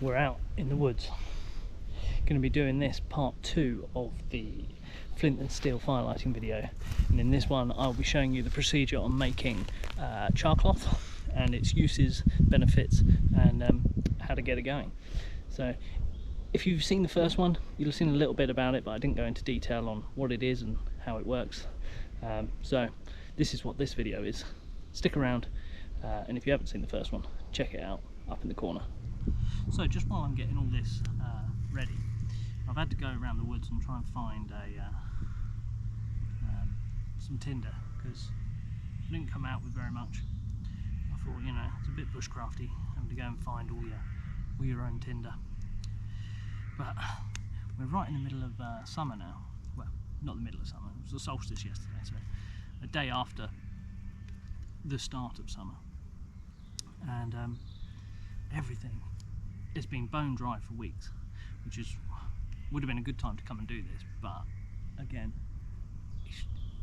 we're out in the woods. Going to be doing this part 2 of the flint and steel firelighting video, and in this one I'll be showing you the procedure on making char cloth and its uses, benefits, and how to get it going. So if you've seen the first one, you'll have seen a little bit about it, but I didn't go into detail on what it is and how it works. So this is what this video is. Stick around, and if you haven't seen the first one, check it out up in the corner. So just while I'm getting all this ready, I've had to go around the woods and try and find some tinder, because I didn't come out with very much. I thought, you know, it's a bit bushcrafty having to go and find all your own tinder. But we're right in the middle of summer now. Well, not the middle of summer, it was the solstice yesterday, so a day after the start of summer. And everything has been bone dry for weeks, which would have been a good time to come and do this, but again,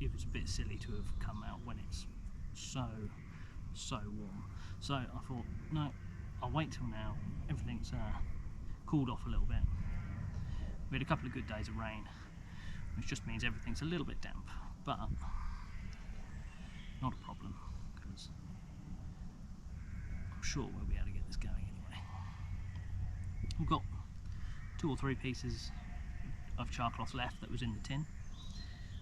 it was a bit silly to have come out when it's so warm. So I thought, no, I'll wait till now. Everything's cooled off a little bit. We had a couple of good days of rain, which just means everything's a little bit damp, but not a problem, because I'm sure we'll be able to get this going anyway. We've got 2 or 3 pieces of char cloth left that was in the tin.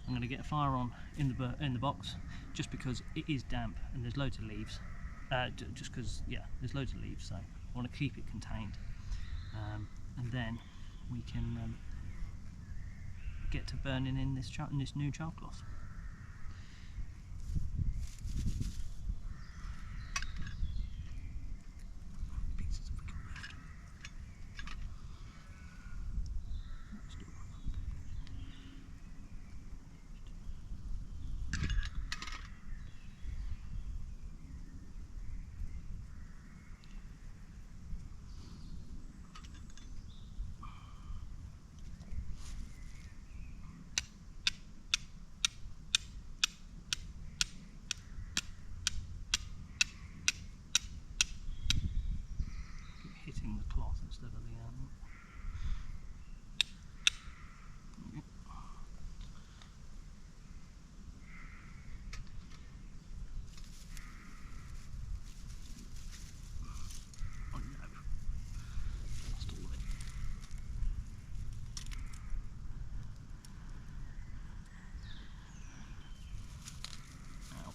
I'm going to get a fire on in the box, just because it is damp and there's loads of leaves. Just because, yeah, there's loads of leaves, so I want to keep it contained. And then we can get to burning in this new char cloth. Hitting the cloth instead of the oh no, lost all of it. Ow,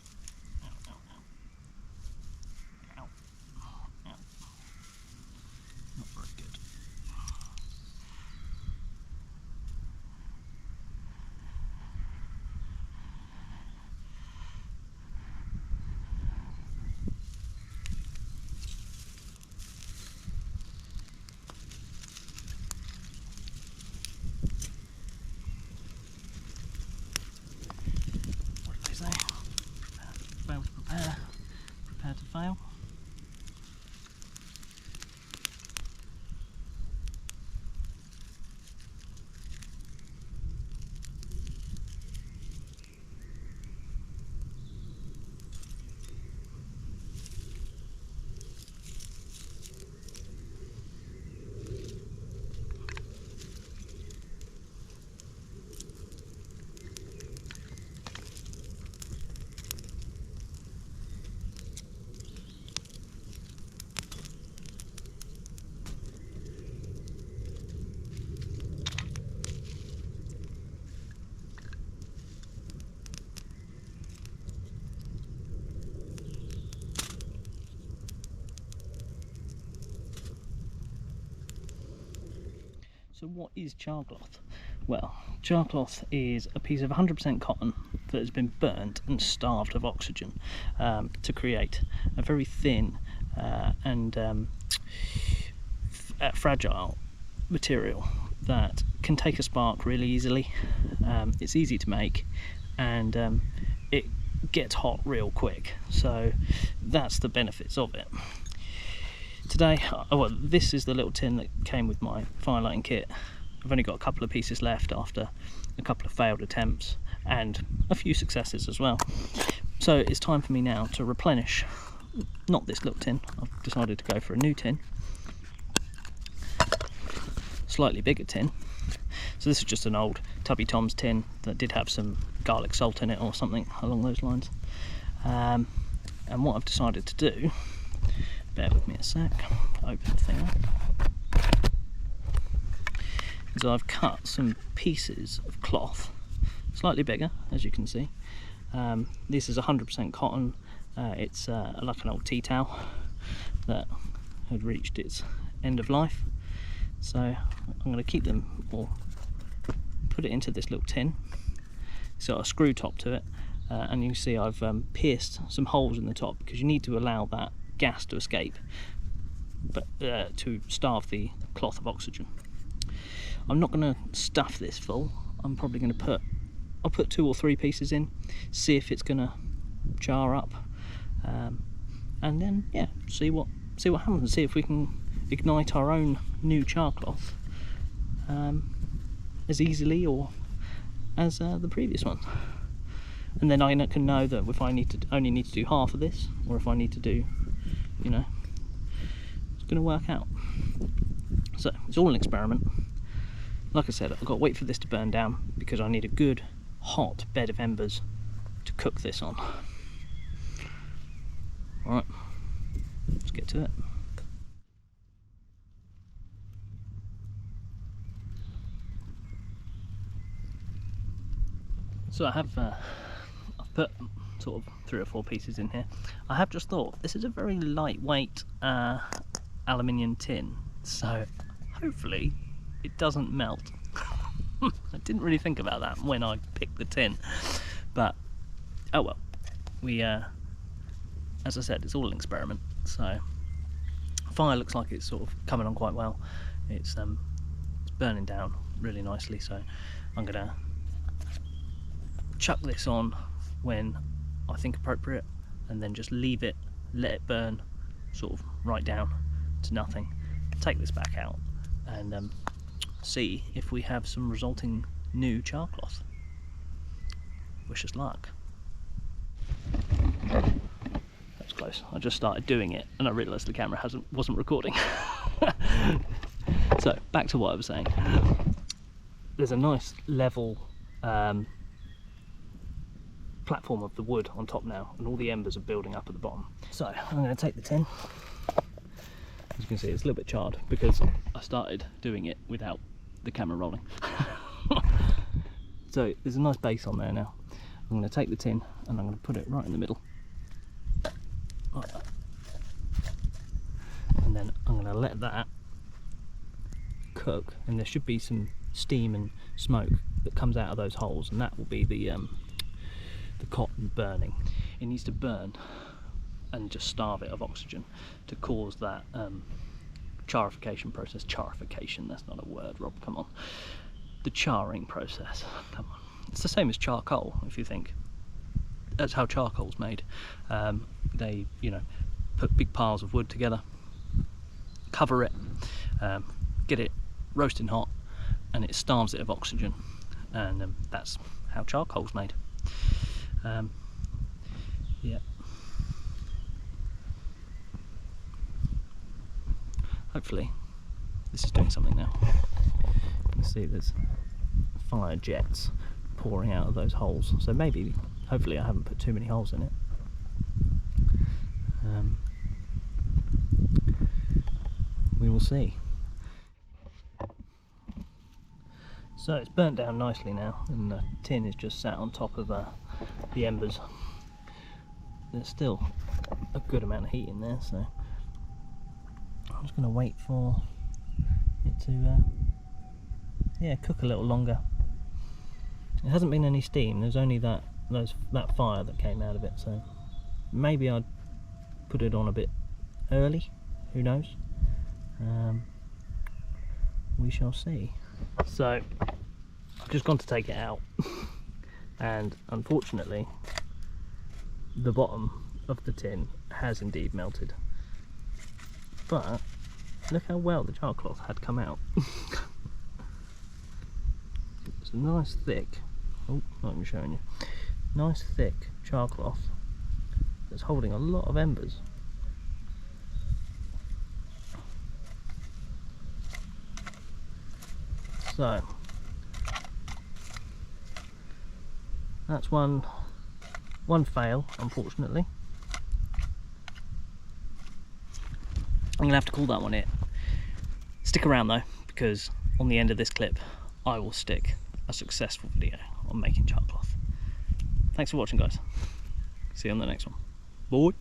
ow, ow, ow. Ow. Ow. Not very good. What did they say? Fail to prepare, prepare to fail. So what is char cloth? Well, char cloth is a piece of 100% cotton that has been burnt and starved of oxygen to create a very thin and fragile material that can take a spark really easily. It's easy to make, and it gets hot real quick, so that's the benefits of it. Today, well, this is the little tin that came with my firelighting kit. I've only got a couple of pieces left after a couple of failed attempts and a few successes as well. So it's time for me now to replenish, not this little tin, I've decided to go for a new tin. slightly bigger tin. So this is just an old Tubby Tom's tin that did have some garlic salt in it or something along those lines. And what I've decided to do, bear with me a sec, open the thing up, is I've cut some pieces of cloth, slightly bigger as you can see. This is 100% cotton. It's like an old tea towel that had reached its end of life. So I'm going to keep them, or put it into this little tin. It's got a screw top to it, and you can see I've pierced some holes in the top because you need to allow that gas to escape, but to starve the cloth of oxygen. I'm not going to stuff this full. I'm probably going to I'll put 2 or 3 pieces in, see if it's going to char up, and then yeah, see what happens. See if we can ignite our own new char cloth as easily or as the previous one. And then I can know that if I only need to do half of this, or if I need to do, you know, it's going to work out. So it's all an experiment. Like I said, I've got to wait for this to burn down because I need a good hot bed of embers to cook this on. Alright, let's get to it. So I've put sort of 3 or 4 pieces in here. I have just thought this is a very lightweight aluminium tin, so hopefully it doesn't melt. I didn't really think about that when I picked the tin, but oh well. We as I said, it's all an experiment. So fire looks like it's sort of coming on quite well. It's burning down really nicely, so I'm gonna chuck this on when I think appropriate, and then just leave it, let it burn sort of right down to nothing. Take this back out and see if we have some resulting new char cloth. Wish us luck. That's close. I just started doing it and I realised the camera wasn't recording. So back to what I was saying. There's a nice level platform of the wood on top now, and all the embers are building up at the bottom. So I'm going to take the tin. As you can see, it's a little bit charred because I started doing it without the camera rolling. So there's a nice base on there now. I'm going to take the tin and I'm going to put it right in the middle, like that. And then I'm going to let that cook, and there should be some steam and smoke that comes out of those holes, and that will be the cotton burning. It needs to burn and just starve it of oxygen to cause that charification process. Charification, that's not a word, Rob, come on. The charring process, come on. It's the same as charcoal, if you think. That's how charcoal's made. They, you know, put big piles of wood together, cover it, get it roasting hot, and it starves it of oxygen, and that's how charcoal's made. Yeah. Hopefully this is doing something now. You can see there's fire jets pouring out of those holes, so maybe, hopefully I haven't put too many holes in it. We will see. So it's burnt down nicely now, and the tin is just sat on top of the embers. There's still a good amount of heat in there, so I'm just going to wait for it to yeah, cook a little longer. It hasn't been any steam, there's only that fire that came out of it, so maybe I'd put it on a bit early, who knows. We shall see. So I've just gone to take it out and unfortunately the bottom of the tin has indeed melted, but look how well the char cloth had come out. It's a nice thick, oh, not even showing you, nice thick char cloth that's holding a lot of embers. So that's one fail, unfortunately. I'm gonna have to call that one it. Stick around though, because on the end of this clip I will stick a successful video on making char cloth. Thanks for watching, guys. See you on the next one. Bye.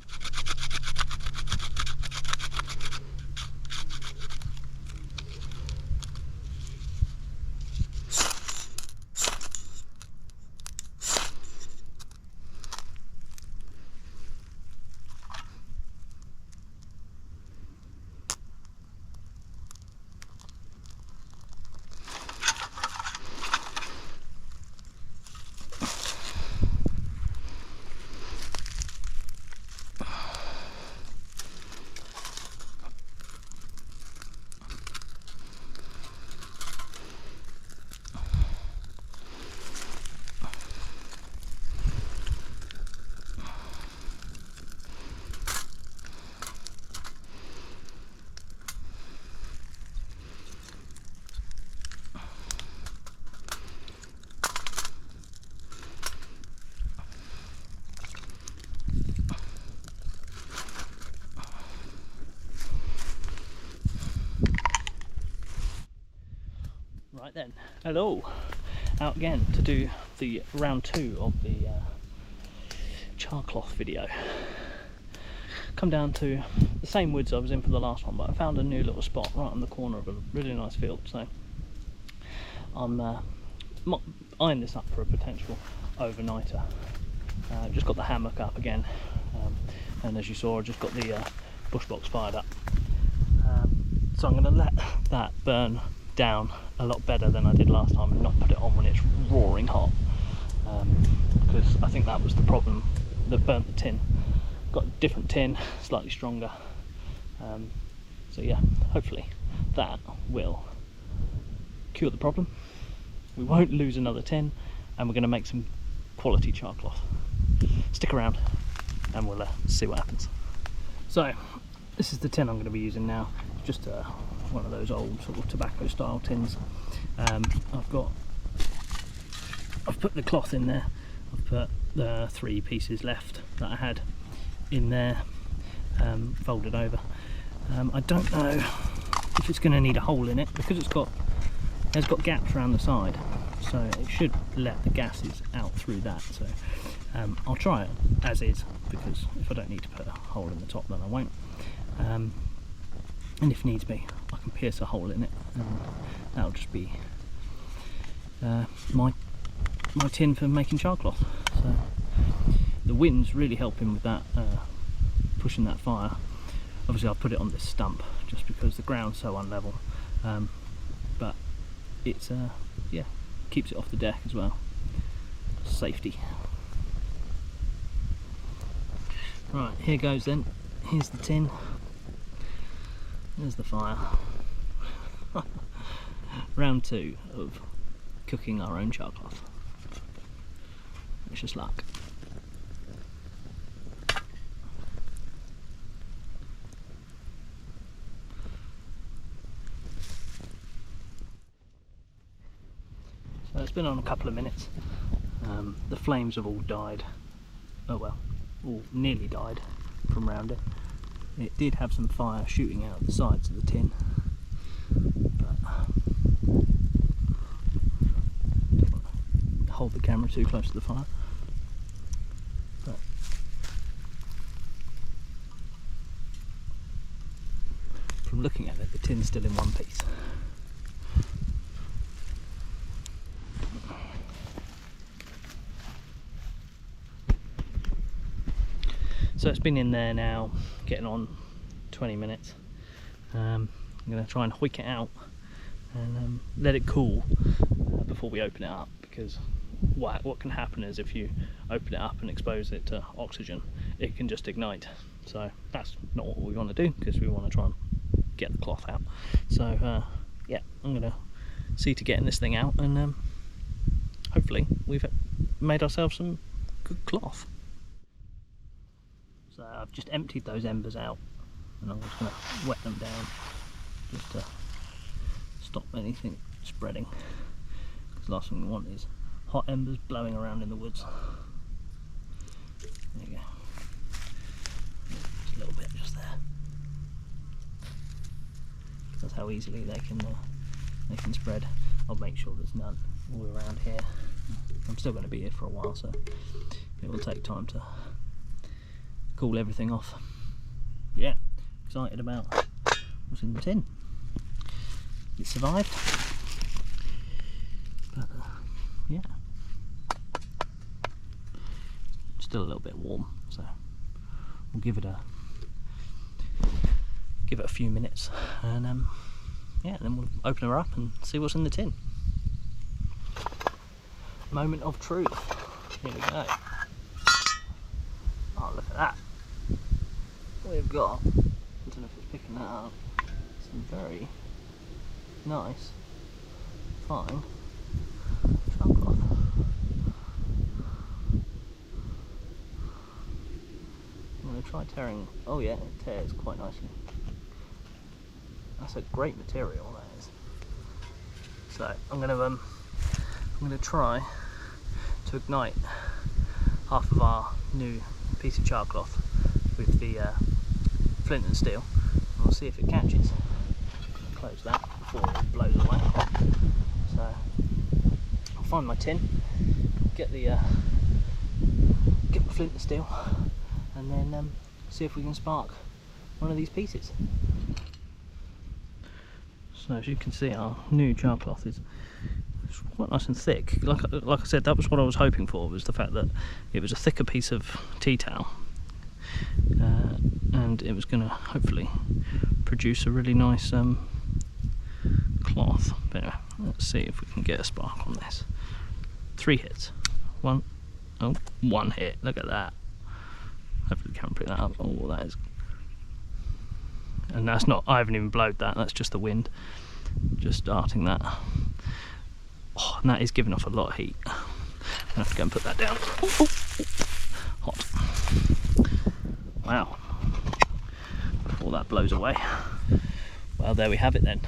Right then, hello, out again to do the round 2 of the char cloth video. Come down to the same woods I was in for the last one, but I found a new little spot right on the corner of a really nice field, so I'm eyeing this up for a potential overnighter. Just got the hammock up again, and as you saw I just got the bush box fired up, so I'm going to let that burn down a lot better than I did last time and not put it on when it's roaring hot, because I think that was the problem that burnt the tin. Got a different tin, slightly stronger, so yeah, hopefully that will cure the problem. We won't lose another tin, and we're going to make some quality char cloth. Stick around and we'll see what happens. So this is the tin I'm going to be using now. Just one of those old sort of tobacco style tins. I've put the cloth in there. I've put the 3 pieces left that I had in there, folded over. I don't know if it's going to need a hole in it, because it's got gaps around the side, so it should let the gases out through that. So I'll try it as is, because if I don't need to put a hole in the top, then I won't. And if needs be, I can pierce a hole in it, and that'll just be my tin for making char cloth. So the wind's really helping with that, pushing that fire. Obviously I've put it on this stump just because the ground's so unlevel, but it's yeah, keeps it off the deck as well. Safety. Right, here goes then. Here's the tin. There's the fire. Round 2 of cooking our own char cloth. Wish us luck. So it's been on a couple of minutes. The flames have all died. Oh well, all nearly died from round it. It did have some fire shooting out the sides of the tin, but don't want to hold the camera too close to the fire. But from looking at it, the tin's still in one piece. So it's been in there now, getting on 20 minutes. I'm going to try and hoik it out and let it cool before we open it up, because what can happen is if you open it up and expose it to oxygen, it can just ignite. So that's not what we want to do, because we want to try and get the cloth out. So yeah, I'm going to see to getting this thing out, and hopefully we've made ourselves some good cloth. So I've just emptied those embers out, and I'm just going to wet them down just to stop anything spreading. Because the last thing we want is hot embers blowing around in the woods. There you go. Just a little bit just there. That's how easily they can spread. I'll make sure there's none all around here. I'm still going to be here for a while, so it will take time to cool everything off. Yeah, excited about what's in the tin. It survived, but yeah, still a little bit warm, so we'll give it a few minutes, and yeah, then we'll open her up and see what's in the tin. Moment of truth. Here we go. Oh, look at that. We've got, I don't know if it's picking that up, some very nice, fine char cloth. I'm going to try tearing. Oh yeah, it tears quite nicely. That's a great material, that is. So I'm going to try to ignite half of our new piece of char cloth with the flint and steel, and we'll see if it catches. Close that before it blows away. So I'll find my tin, get my flint and steel, and then see if we can spark one of these pieces. So as you can see, our new char cloth is quite nice and thick. Like I said, that was what I was hoping for, was the fact that it was a thicker piece of tea towel, and it was going to hopefully produce a really nice cloth. But anyway, let's see if we can get a spark on this. 3 hits. One hit. Look at that. Hopefully we can pick that up. Oh, that is. And that's not, I haven't even blowed that, that's just the wind just starting that. Oh, and that is giving off a lot of heat. I'm gonna have to go and put that down. Hot. Wow. Before that blows away. Well, there we have it then.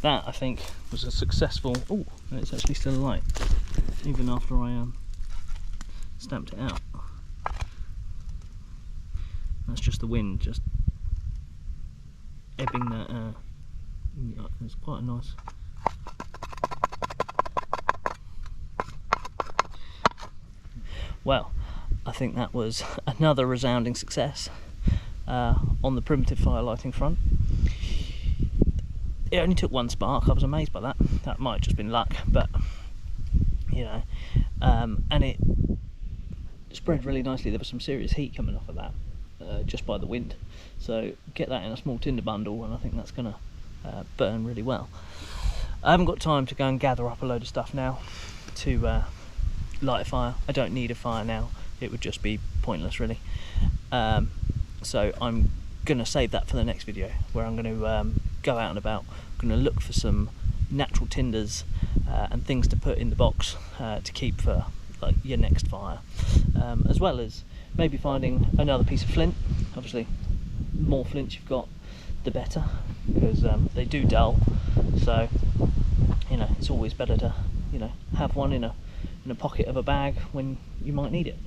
That, I think, was a successful. Oh, it's actually still alight, even after I stamped it out. That's just the wind, just ebbing that. It's quite a nice. Well, I think that was another resounding success on the primitive fire lighting front. It only took 1 spark. I was amazed by that. That might have just been luck, but you know, and it spread really nicely. There was some serious heat coming off of that just by the wind. So get that in a small tinder bundle, and I think that's going to burn really well. I haven't got time to go and gather up a load of stuff now to light a fire. I don't need a fire now. It would just be pointless, really. So I'm going to save that for the next video, where I'm going to go out and about. I'm going to look for some natural tinders and things to put in the box to keep for like your next fire, as well as maybe finding another piece of flint. Obviously, the more flint you've got, the better, because they do dull. So you know, it's always better to, you know, have one in a pocket of a bag when you might need it.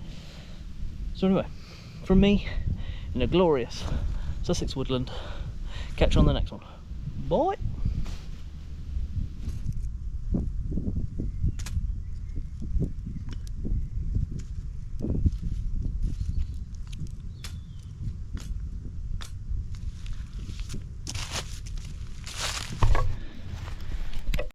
So anyway, from me in a glorious Sussex woodland, catch you on the next one. Bye.